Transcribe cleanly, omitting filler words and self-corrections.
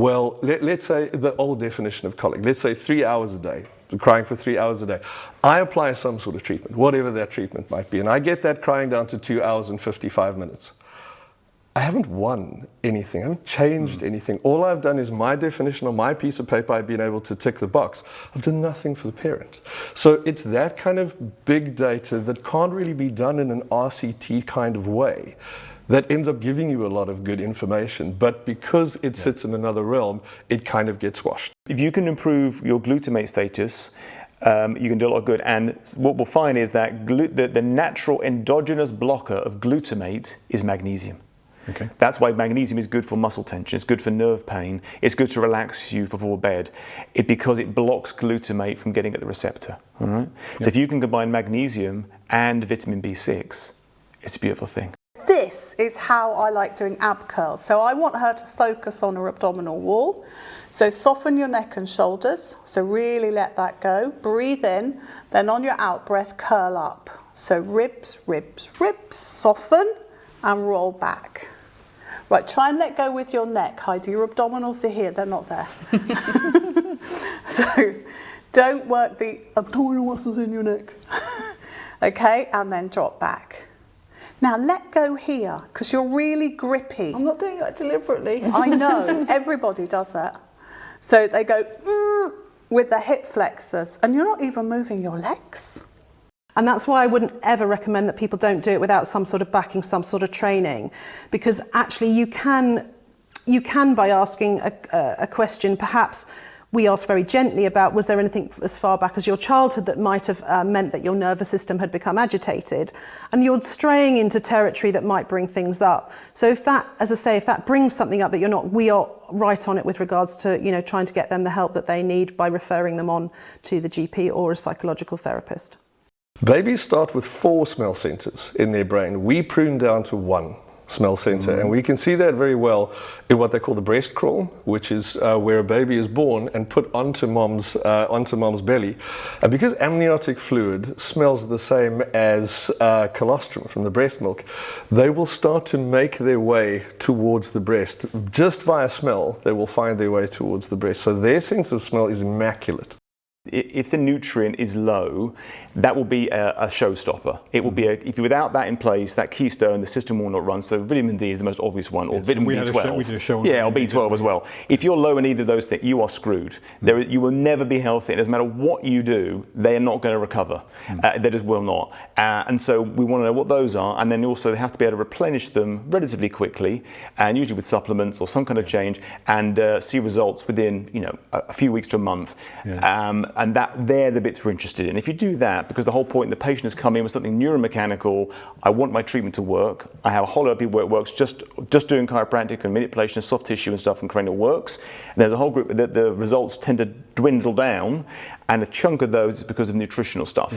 Well, let's say the old definition of colic, let's say 3 hours a day, crying for 3 hours a day. I apply some sort of treatment, whatever that treatment might be, and I get that crying down to 2 hours and 55 minutes. I haven't won anything, I haven't changed anything. All I've done is my definition on my piece of paper, I've been able to tick the box. I've done nothing for the parent. So it's that kind of big data that can't really be done in an RCT kind of way that ends up giving you a lot of good information, but because it sits in another realm, it kind of gets washed. If you can improve your glutamate status, you can do a lot of good. And what we'll find is that the natural endogenous blocker of glutamate is magnesium. Okay. That's why magnesium is good for muscle tension, it's good for nerve pain, it's good to relax you before bed, because it blocks glutamate from getting at the receptor. All right? So if you can combine magnesium and vitamin B6, it's a beautiful thing. This is how I like doing ab curls. So I want her to focus on her abdominal wall. So soften your neck and shoulders. So really let that go. Breathe in, then on your out breath, curl up. So ribs, ribs, ribs, soften and roll back. Right, try and let go with your neck, Heidi. Your abdominals are here, they're not there. So don't work the abdominal muscles in your neck. Okay, and then drop back. Now let go here, because you're really grippy. I'm not doing that deliberately. I know, everybody does that. So they go with the hip flexors, and you're not even moving your legs. And that's why I wouldn't ever recommend that people don't do it without some sort of backing, some sort of training, because actually you can by asking a question, perhaps we asked very gently about, was there anything as far back as your childhood that might have meant that your nervous system had become agitated? And you're straying into territory that might bring things up. So if that, as I say, if that brings something up that you're not, we are right on it with regards to, you know, trying to get them the help that they need by referring them on to the GP or a psychological therapist. Babies start with 4 smell centers in their brain. We prune down to 1 smell center, and we can see that very well in what they call the breast crawl, which is where a baby is born and put onto mom's belly. And because amniotic fluid smells the same as colostrum from the breast milk, they will start to make their way towards the breast. Just via smell, they will find their way towards the breast. So their sense of smell is immaculate. If the nutrient is low, that will be a showstopper. It will be if without that in place, that keystone, the system will not run. So vitamin D is the most obvious one, or vitamin B12. We did a show on or B12 as well. If you're low in either of those things, you are screwed. You will never be healthy. It doesn't matter what you do, they are not going to recover. They just will not. And so we want to know what those are, and then also they have to be able to replenish them relatively quickly, and usually with supplements or some kind of change, and see results within a few weeks to a month. And they're the bits we're interested in. If you do that, because the whole point, the patient has come in with something neuromechanical, I want my treatment to work, I have a whole lot of people where it works, just doing chiropractic and manipulation of soft tissue and stuff and cranial works. And there's a whole group that the results tend to dwindle down, and a chunk of those is because of nutritional stuff.